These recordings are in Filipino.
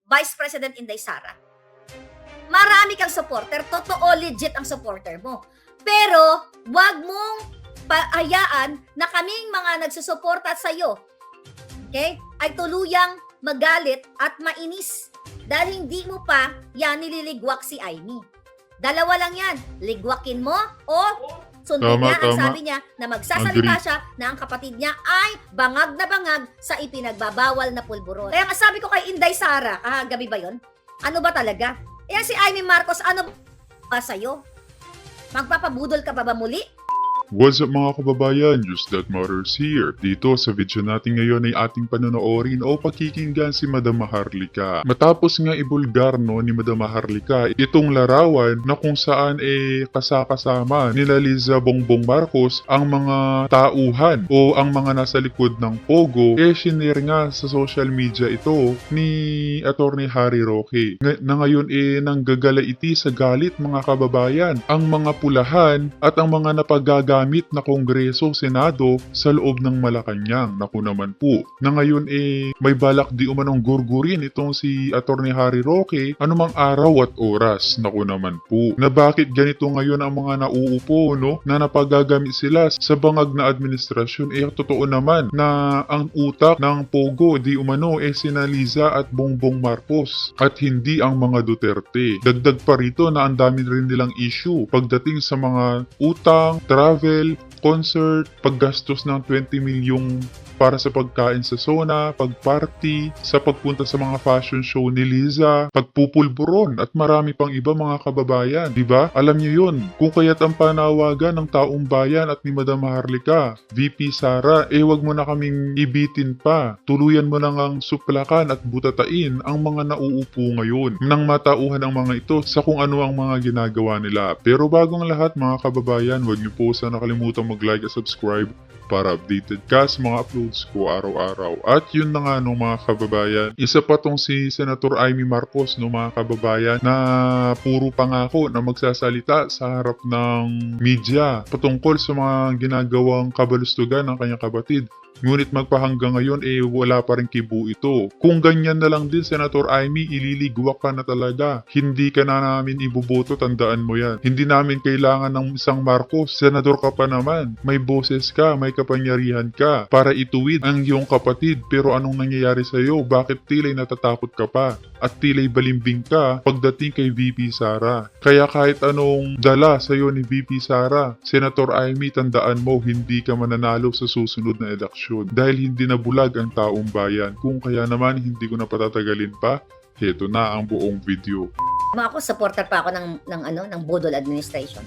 Vice President Inday Sara. Marami kang supporter, totoo legit ang supporter mo. Pero wag mong paayaan na kaming mga nagsusuporta sa iyo, okay, ay tuluyang magalit at mainis dahil hindi mo pa yan nililigwak si Amy. Dalawa lang yan, ligwakin mo o sundin niya ang sabi niya na magsasalita siya na ang kapatid niya ay bangag na bangag sa ipinagbabawal na pulburon. Kaya nga sabi ko kay Inday Sara, gabi ba yon? Ano ba talaga? Yan si Amy Marcos, ano ba sa'yo? Magpapabudol ka ba muli? What's up mga kababayan? Just That Matters here. Dito sa video natin ngayon ay ating panonoorin o pakikinggan si Madam Maharlika. Matapos nga ibulgar ni Madam Maharlika itong larawan na kung saan kasakasama nila Liza Bongbong Marcos ang mga tauhan o ang mga nasa likod ng Pogo, shinare nga sa social media ito ni Atty. Harry Roque. Na ngayon nanggagalaiti sa galit mga kababayan ang mga pulahan at ang mga napagagamit na Kongreso, Senado sa loob ng Malacanang. Naku naman po, na ngayon may balak di umanong gurgurin itong si Atty. Harry Roque anumang araw at oras. Naku naman po, na bakit ganito ngayon ang mga nauupo, no? Na napagagamit sila sa bangag na administrasyon. Totoo naman na ang utak ng Pogo di umano sina Liza at Bongbong Marcos at hindi ang mga Duterte. Dagdag pa rito na ang dami rin nilang issue pagdating sa mga utang, travel, concert, paggastos ng 20 milyong para sa pagkain sa SONA, pagparty, sa pagpunta sa mga fashion show ni Liza, pagpupulburon at marami pang iba mga kababayan. Diba? Alam niyo yun. Kung kaya't ang panawagan ng taong bayan at ni Madam Maharlika, VP Sara, wag mo na kaming ibitin pa. Tuluyan mo na ngang suplakan at butatain ang mga nauupo ngayon nang matauhan ang mga ito sa kung ano ang mga ginagawa nila. Pero bagong lahat mga kababayan, wag niyo po sana nakalimutan mag-like at subscribe para updated ka sa mga uploads ko araw-araw. At yun na nga mga kababayan, isa pa tong si Senator Amy Marcos mga kababayan na puro pangako na magsasalita sa harap ng media patungkol sa mga ginagawang kabalustugan ng kanyang kapatid. Ngunit magpahanggang ngayon wala pa rin kibo ito. Kung ganyan na lang din Senator Amy, ililigwak ka na talaga. Hindi ka na namin ibuboto, tandaan mo yan. Hindi namin kailangan ng isang Marcos. Senador ka pa naman. May boses ka, may kapangyarihan ka para ituwid ang iyong kapatid. Pero anong nangyayari sa iyo? Bakit tila'y natatakot ka pa? At tila'y balimbing ka pagdating kay VP Sara. Kaya kahit anong dala sa iyo ni VP Sara, Senator Amy, tandaan mo, hindi ka mananalo sa susunod na eleksyon. Dahil hindi na bulag ang taong bayan. Kung kaya naman hindi ko na patatagalin pa, heto na ang buong video. Ako, supporter pa ako ng budol administration.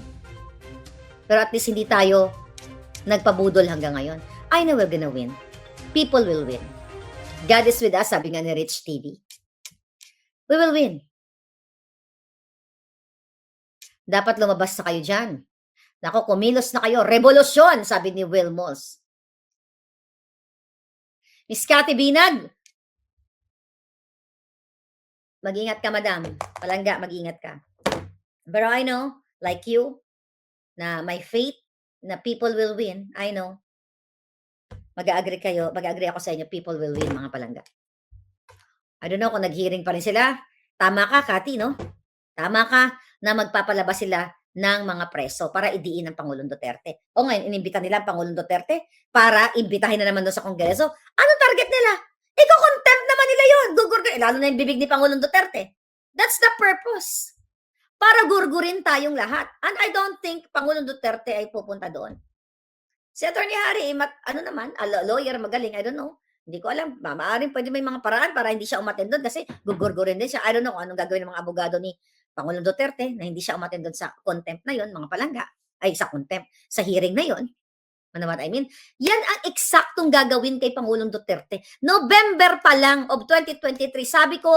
Pero at least hindi tayo nagpabudol hanggang ngayon. I know we're gonna win. People will win. God is with us, sabi nga ni Rich TV. We will win. Dapat lumabas na kayo dyan. Nako, kumilos na kayo. Revolusyon, sabi ni Will Moss. Miss Cathy Binag, mag-ingat ka, madam. Palangga, mag-ingat ka. But I know, like you, na may faith na people will win. I know. Mag-agree kayo, mag-agree ako sa inyo, people will win, mga palangga. I don't know kung nag-hearing pa rin sila. Tama ka, Cathy, no? Tama ka na magpapalabas sila ng mga preso para idiin ang Pangulong Duterte. O ngayon, inimbita nila ang Pangulong Duterte para imbitahin na naman doon sa Kongreso. Anong target nila? Iko-contempt naman nila yun. Lalo na yung bibig ni Pangulong Duterte. That's the purpose. Para gurgurin tayong lahat. And I don't think Pangulong Duterte ay pupunta doon. Si Atty. Harry, lawyer, magaling, I don't know. Hindi ko alam. Maaaring pwede may mga paraan para hindi siya umattend doon kasi gugurgurin din siya. I don't know kung anong gagawin ng mga abogado ni Pangulong Duterte na hindi siya umattend doon sa contempt na yon, mga palangga. Ay, sa contempt. Sa hearing na yon. Ano what I mean? Yan ang eksaktong gagawin kay Pangulong Duterte. November pa lang of 2023, sabi ko,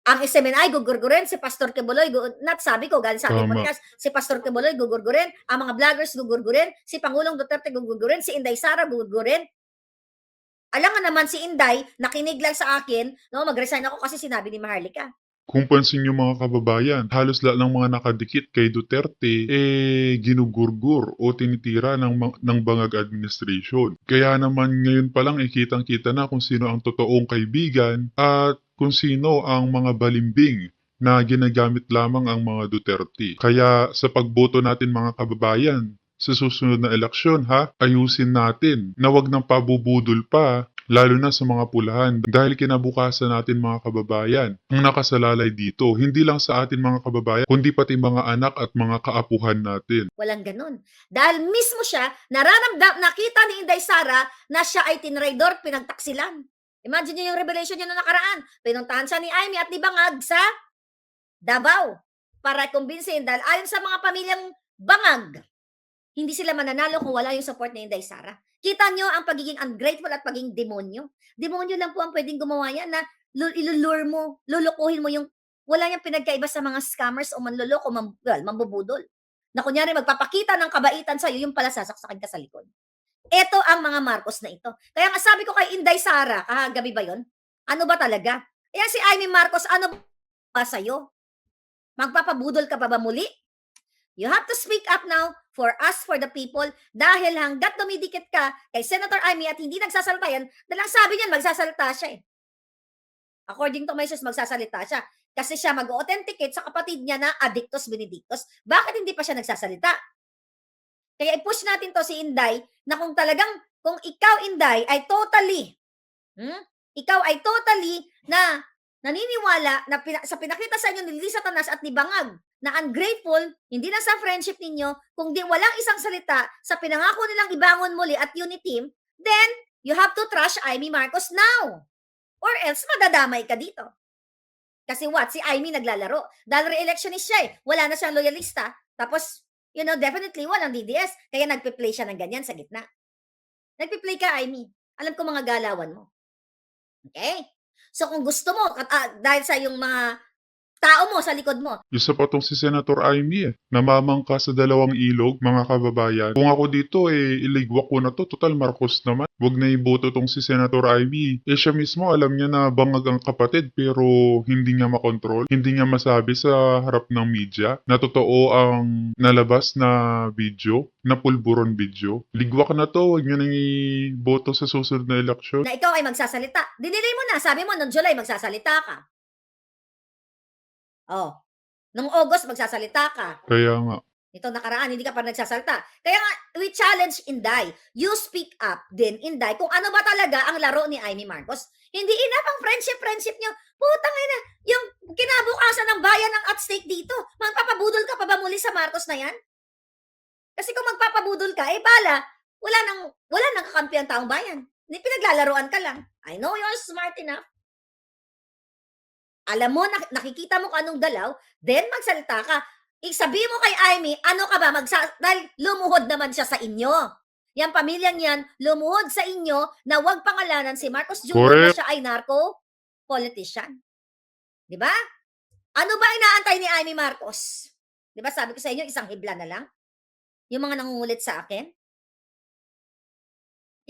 ang SMNI gugurgurin, si Pastor Quiboloy, sabi ko, galing sa aking podcast, si Pastor Quiboloy gugurgurin, ang mga vloggers gugurgurin, si Pangulong Duterte gugurgurin, si Inday Sara gugurgurin. Alam nga naman si Inday, nakinig lang sa akin, no, mag-resign ako kasi sinabi ni Maharlika. Kung pansin niyo mga kababayan, halos lahat ng mga nakadikit kay Duterte, ginugurgur o tinitira ng bangag administration. Kaya naman ngayon pa lang kitang-kita na kung sino ang totoong kaibigan at kung sino ang mga balimbing na ginagamit lamang ang mga Duterte. Kaya sa pagboto natin mga kababayan, sa susunod na eleksyon ayusin natin na wag nang pabubudol pa lalo na sa mga pulahan dahil kinabukasan natin mga kababayan ang nakasalalay dito, hindi lang sa atin mga kababayan, kundi pati mga anak at mga kaapuhan natin. Walang ganun. Dahil mismo siya, nakita ni Inday Sara na siya ay tinraidor, pinagtaksilan. Imagine niyo yung revelation niya na nakaraan. Pinuntahan siya ni Amy at ni Bangag sa Davao para kumbinsihin dahil ayon sa mga pamilyang Bangag, hindi sila mananalo kung wala yung support ni Inday Sara. Kita nyo ang pagiging ungrateful at pagiging demonyo. Demonyo lang po ang pwedeng gumawa yan na ilulure mo, lulukuhin mo yung wala niyang pinagkaiba sa mga scammers o manloloko, mambubudol. Na kunyari magpapakita ng kabaitan sa'yo, yung pala sasaksakin ka sa likod. Ito ang mga Marcos na ito. Kaya nga sabi ko kay Inday Sara, kahagabi ba yon? Ano ba talaga? Ayan si Amy Marcos, ano ba sa'yo? Magpapabudol ka pa ba muli? You have to speak up now for us, for the people, dahil hanggat dumidikit ka kay Senator Amy at hindi nagsasalita yan, dahil ang sabi niyan, magsasalita siya eh. According to my source, magsasalita siya. Kasi siya mag-authenticate sa kapatid niya na Addictus Benedictus. Bakit hindi pa siya nagsasalita? Kaya i-push natin to si Inday na kung ikaw Inday ay ikaw ay totally na naniniwala na sa pinakita sa inyo ni Lisa Tanas at ni Bangag na ungrateful, hindi na sa friendship ninyo, kung di walang isang salita sa pinangako nilang ibangon muli at uniteam, then you have to trash Amy Marcos now. Or else madadamay ka dito. Kasi si Amy naglalaro. Dahil re-electionist siya eh. Wala na siyang loyalista. Tapos, definitely walang DDS. Kaya nagpe-play siya ng ganyan sa gitna. Nagpe-play ka, Amy. Alam ko mga galawan mo. Okay? So kung gusto mo, dahil sa yung mga tao mo sa likod mo. Isa pa tong si Senator Amy namamangka sa dalawang ilog, mga kababayan. Kung ako dito iligwak ko na to, total Marcos naman. Wag na iboto tong si Senator Amy. Siya mismo alam niya na bangag ang kapatid pero hindi niya makontrol, hindi niya masabi sa harap ng media na totoo ang nalabas na video, na pulburon video. Ligwak na to, wag niyo nang iboto sa susunod na eleksyon. Na ikaw ay magsasalita. Dinilay mo na, sabi mo noong July magsasalita ka. Oh, nung August magsasalita ka. Kaya nga. Ito nakaraan, hindi ka pa nagsasalita. Kaya nga, we challenge Inday. You speak up din, Inday, kung ano ba talaga ang laro ni Amy Marcos. Hindi enough ang friendship nyo. Putang ina, yung kinabukasan ng bayan ang at stake dito. Magpapabudol ka pa ba muli sa Marcos na yan? Kasi kung magpapabudol ka, wala nang kakampi ang taong bayan. Hindi pinaglalaroan ka lang. I know you're smart enough. Alam mo, nakikita mo kung anong dalaw, then magsalita ka. Sabihin mo kay Amy, ano ka ba, dahil lumuhod naman siya sa inyo. Yang pamilyang yan, lumuhod sa inyo na huwag pangalanan si Marcos Jr. na siya ay narco-politician. Di ba? Ano ba inaantay ni Amy Marcos? Di ba sabi ko sa inyo, isang hibla na lang? Yung mga nangungulit sa akin?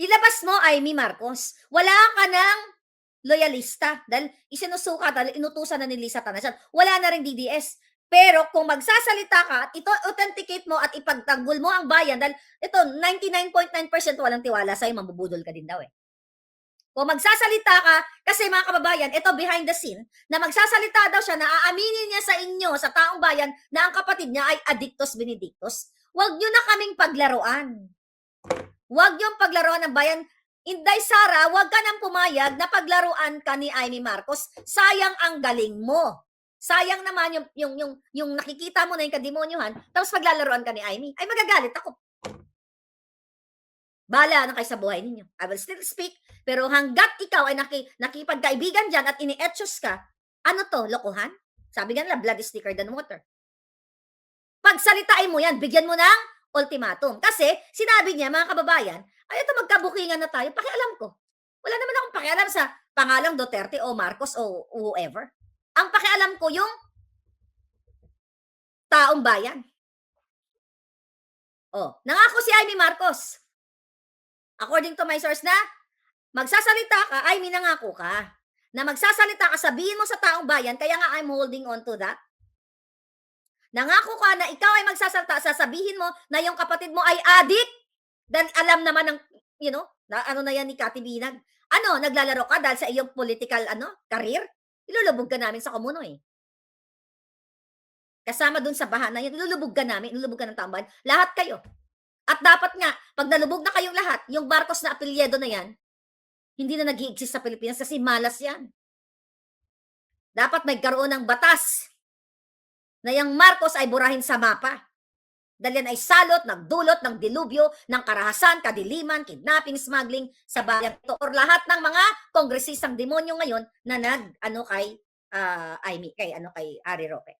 Ilabas mo, Amy Marcos. Wala ka ng loyalista dahil isinusuka dahil inutusan na ni Lisa Tanas. Wala na rin DDS. Pero kung magsasalita ka at ito authenticate mo at ipagtanggol mo ang bayan dahil ito 99.9% walang tiwala sa'yo, mambubudol ka din daw eh. Kung magsasalita ka, kasi mga kababayan, ito behind the scene, na magsasalita daw siya na aaminin niya sa inyo, sa taong bayan, na ang kapatid niya ay Addictus Benedictus. Huwag nyo na kaming paglaruan. Huwag yung paglaruan ng bayan. Inday Sara, huwag ka nang pumayag na paglaruan ka ni Amy Marcos. Sayang ang galing mo. Sayang naman yung nakikita mo na yung kademonyohan, tapos paglalaruan ka ni Amy. Ay, magagalit ako. Bala na kayo sa buhay ninyo. I will still speak, pero hanggat ikaw ay nakipagkaibigan dyan at ini-etchos ka, ano to, lokohan? Sabi nga nila, blood is thicker than water. Pagsalitain mo yan, bigyan mo ng ultimatum. Kasi, sinabi niya, mga kababayan, ay ito magkabukingan na tayo, pakialam ko. Wala naman akong pakialam sa pangalang Duterte o Marcos o whoever. Ang pakialam ko yung taong bayan. Nangako si Amy Marcos. According to my source na, magsasalita ka, Amy, nangako ka na magsasalita ka, sabihin mo sa taong bayan, kaya nga I'm holding on to that. Nangako ka na ikaw ay magsasalita, sasabihin mo na yung kapatid mo ay adik. Dahil alam naman ng, na ano na yan ni Kati Binag. Ano, naglalaro ka dahil sa iyong political, career? Ilulubog ka namin sa komuno eh. Kasama dun sa baha na yun, ilulubog ka namin, ilulubog ka ng taong bayan. Lahat kayo. At dapat nga, pag nalubog na kayong lahat, yung Marcos na apelyido na yan, hindi na nag-i-exist sa Pilipinas kasi malas yan. Dapat may karoon ng batas na yung Marcos ay burahin sa mapa. Dahil yan ay salot, nagdulot ng dilubyo, ng karahasan, kadiliman, kidnapping, smuggling sa bayan ito. Or lahat ng mga kongresistang demonyo ngayon na kay Harry Roque.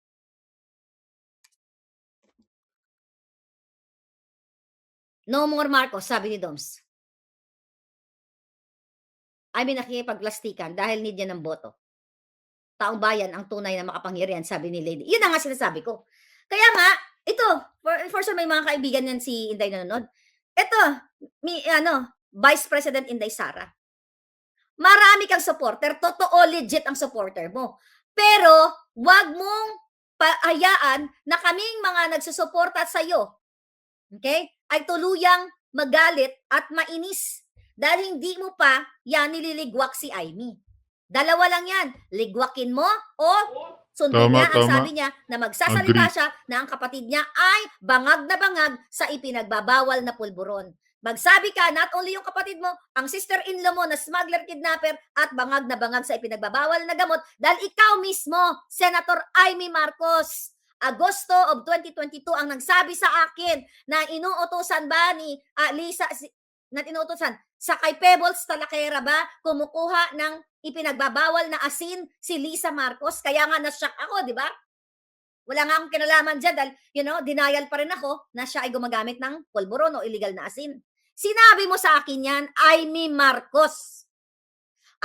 No more Marcos, sabi ni Doms. I mean, nakikipagplastikan dahil need niya ng boto. Taong bayan ang tunay na makapangyarihan, sabi ni Lady. Yun ang nga sinasabi ko. Kaya nga, ito, for sure may mga kaibigan yan si Inday nanonood. Ito, Vice President Inday Sara. Marami kang supporter, totoo legit ang supporter mo. Pero, wag mong hayaan na kaming mga nagsusuporta sa iyo, okay, ay tuluyang magalit at mainis dahil hindi mo pa yan nililigwak si Amy. Dalawa lang yan, ligwakin mo o sundin niya ang sabi niya na magsasalita siya na ang kapatid niya ay bangag na bangag sa ipinagbabawal na pulburon. Magsabi ka, not only yung kapatid mo, ang sister-in-law mo na smuggler, kidnapper at bangag na bangag sa ipinagbabawal na gamot dahil ikaw mismo, Senator Amy Marcos, Agosto of 2022 ang nagsabi sa akin na inuutosan ba ni Lisa, na inuutosan sa kay Pebbles Talakera ba kumukuha ng ipinagbabawal na asin si Lisa Marcos? Kaya nga na-shock ako, di ba? Wala nga akong kinalaman dyan dahil, denial pa rin ako na siya ay gumagamit ng pulburon o illegal na asin. Sinabi mo sa akin yan, Amy Marcos.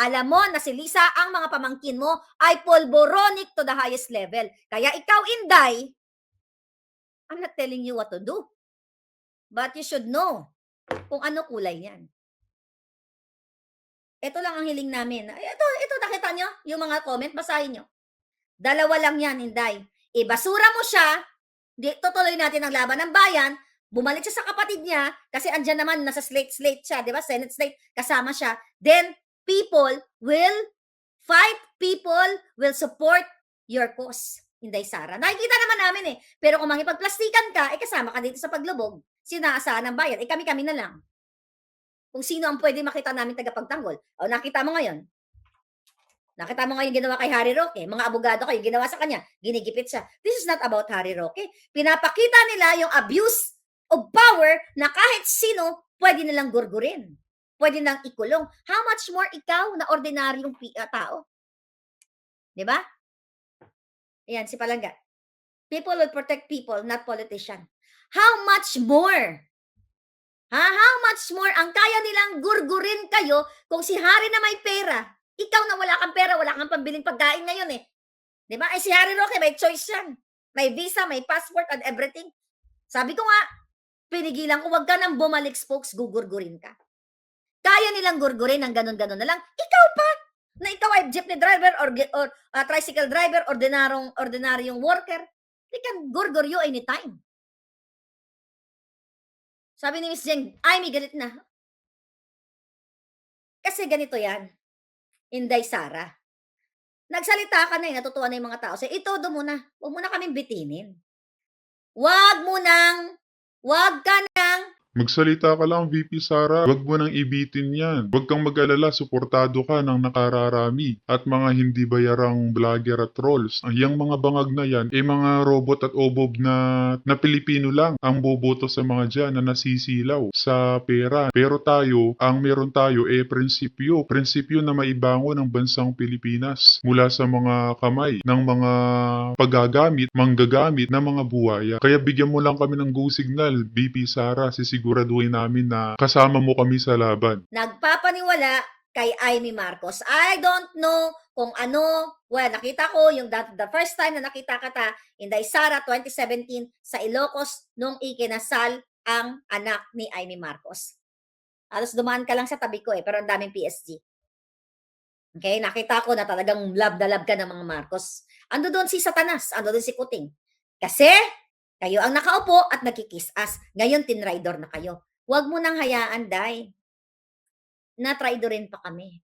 Alam mo na si Lisa, ang mga pamangkin mo ay pulboronic to the highest level. Kaya ikaw, Inday, I'm not telling you what to do. But you should know kung ano kulay niyan. Ito lang ang hiling namin. Ito nakita nyo? Yung mga comment, basahin nyo. Dalawa lang yan, Inday. Ibasura mo siya, tutuloy natin ang laban ng bayan, bumalik siya sa kapatid niya, kasi andyan naman, nasa slate siya, di ba? Senate slate, kasama siya. Then, people will fight, people will support your cause, Inday Sara. Nakikita naman namin eh. Pero kung makipagplastikan ka, kasama ka dito sa paglubog, sinaasahan ng bayan, kami-kami na lang. Kung sino ang pwede makita namin tagapagtanggol. O, nakita mo ngayon. Nakita mo ngayon ginawa kay Harry Roque. Mga abogado kayo, ginawa sa kanya. Ginigipit siya. This is not about Harry Roque. Pinapakita nila yung abuse of power na kahit sino pwede nilang gurgurin. Pwede nilang ikulong. How much more ikaw na ordinaryong tao? Diba? Ayan, si Palangga. People will protect people, not politician. How much more? How much more ang kaya nilang gurgurin kayo kung si Harry na may pera? Ikaw na wala kang pera, wala kang pambiling pagkain ngayon eh. Di ba? Si Harry Roque, may choice yan. May visa, may passport and everything. Sabi ko nga, pinigilan ko, wag ka nang bumalik spokes, gugurgurin ka. Kaya nilang gurgurin ng ganun-ganun na lang. Ikaw pa, na ikaw ay jeepney driver or tricycle driver, ordinaryong worker. They can gurgur you anytime. Sabi ni Miss Jeng, may galit na. Kasi ganito yan. Inday Sara. Nagsalita ka na natutuwa na yung mga tao. Say, ito do muna. Huwag mo na kaming bitinin. Huwag ka nang Magsalita ka lang, VP Sara. Huwag mo nang ibitin yan. Huwag kang mag-alala, suportado ka ng nakararami at mga hindi bayarang vlogger at trolls. Yang mga bangag na yan, mga robot at obob na Pilipino lang ang boboto sa mga dyan na nasisilaw sa pera. Pero tayo, ang meron tayo prinsipyo. Prinsipyo na maibangon ng bansang Pilipinas mula sa mga kamay ng mga manggagamit ng mga buhaya. Kaya bigyan mo lang kami ng go signal, VP Sara, siguraduhin namin na kasama mo kami sa laban. Nagpapaniwala kay Amy Marcos. I don't know kung ano. Well, nakita ko yung the first time na nakita kita, Inday Sara, 2017, sa Ilocos, nung ikinasal ang anak ni Amy Marcos. Halos dumaan ka lang sa tabi ko pero ang daming PSG. Okay, nakita ko na talagang love na love ka ng mga Marcos. Ando doon si Satanas, ando doon si Kuting. Kasi kayo ang nakaupo at nagki-kiss ass. Ngayon tinraidor na kayo. Huwag mo nang hayaan, Day, na traidorin pa kami.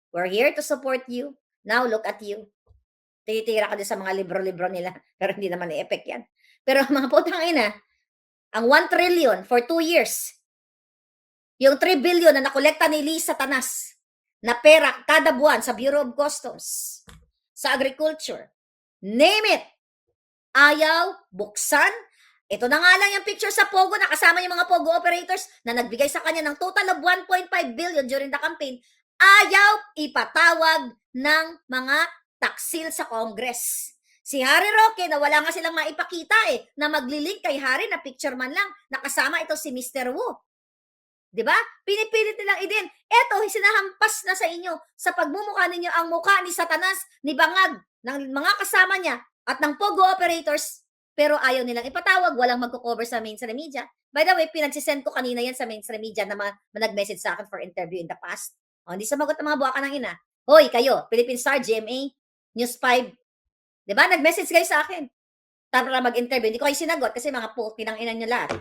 We're here to support you. Now look at you. Tinitira ka din sa mga libro-libro nila, pero hindi naman i-effect yan. Pero mga putang ina, ang 1 trillion for 2 years, yung 3 billion na nakolekta ni Lee Satanas na pera kada buwan sa Bureau of Customs, sa agriculture, name it, ayaw, buksan. Ito na nga lang yung picture sa Pogo na kasama yung mga Pogo operators na nagbigay sa kanya ng total of 1.5 billion during the campaign. Ayaw ipatawag ng mga taksil sa Congress. Si Harry Roque na wala nga silang maipakita na maglilink kay Harry na picture man lang, nakasama ito si Mr. Wu. 'Di ba? Pinipilit nilang idin. Eto, sinahampas na sa inyo sa pagmumukha ninyo ang mukha ni Satanas, ni Bangag, ng mga kasama niya at ng Pogo operators, pero ayaw nilang ipatawag, walang magko-cover sa mainstream media. By the way, pinagsisend ko kanina yan sa mainstream media na nag-message sa akin for interview in the past. O, hindi sumagot ang mga buwakan ng ina. Hoy, kayo, Philippine Star, GMA, News 5. 'Di ba? Nag-message kayo sa akin. Para mag-interview. Hindi ko kayo sinagot kasi mga puti ng ina niyo lahat.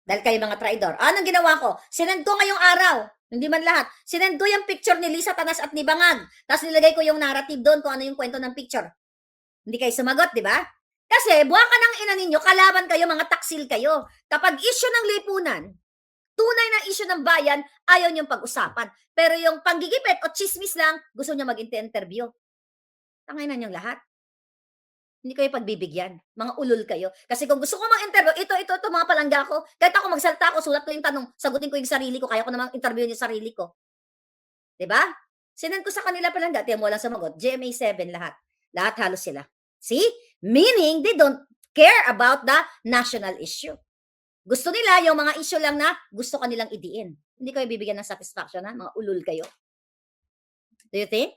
Dahil kayo mga traidor. Anong ginawa ko? Sinend ko ngayong araw. Hindi man lahat. Sinend ko yung picture ni Lisa Tanas at ni Bangag. Tapos nilagay ko yung narrative doon kung ano yung kwento ng picture. Hindi kayo sumagot, di ba? Kasi buwaka ng ina ninyo, kalaban kayo, mga taksil kayo. Kapag issue ng lipunan, tunay na issue ng bayan, ayaw niyong pag-usapan. Pero yung panggigipit o chismis lang, gusto niyo mag-interview. Tangay na niyong lahat. Hindi kayo pagbibigyan. Mga ulol kayo. Kasi kung gusto ko mag-interview, ito, mga palangga ko. Kahit ako magsalta ako, sulat ko yung tanong, sagutin ko yung sarili ko, kaya ko namang interview yung sarili ko. Diba? Sinend ko sa kanila palangga, tiyan mo lang sumagot. GMA7 lahat. Lahat halos sila. See? Meaning, they don't care about the national issue. Gusto nila yung mga issue lang na gusto kanilang idiin. Hindi kayo bibigyan ng satisfaction, ha? Mga ulol kayo. Do you think?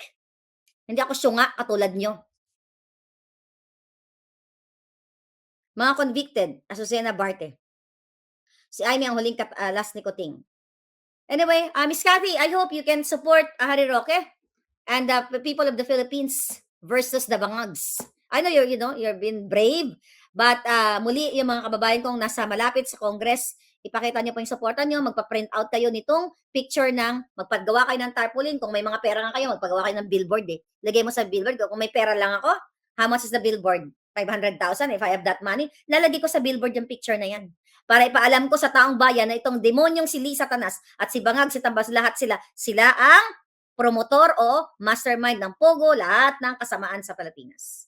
Hindi ako syunga katulad nyo. Mga convicted, Azucena Barte. Si Amy ang huling last ni Kuting. Anyway, Miss Cathy, I hope you can support Harry Roque and the people of the Philippines versus the Bangags. I know you're being brave, but muli yung mga kababayan kong nasa malapit sa Congress, ipakita niyo po yung supportan niyo, magpa-print out kayo nitong picture magpagawa kayo ng tarpaulin. Kung may mga pera nga kayo, magpagawa kayo ng billboard Lagay mo sa billboard. Kung may pera lang ako, how much is the billboard? 500,000 if I have that money. Lalagay ko sa billboard yung picture na yan. Para ipaalam ko sa taong bayan na itong demonyong si Lee Satanas at si Bangag, si Tambas, lahat sila ang promotor o mastermind ng Pogo, lahat ng kasamaan sa Pilipinas.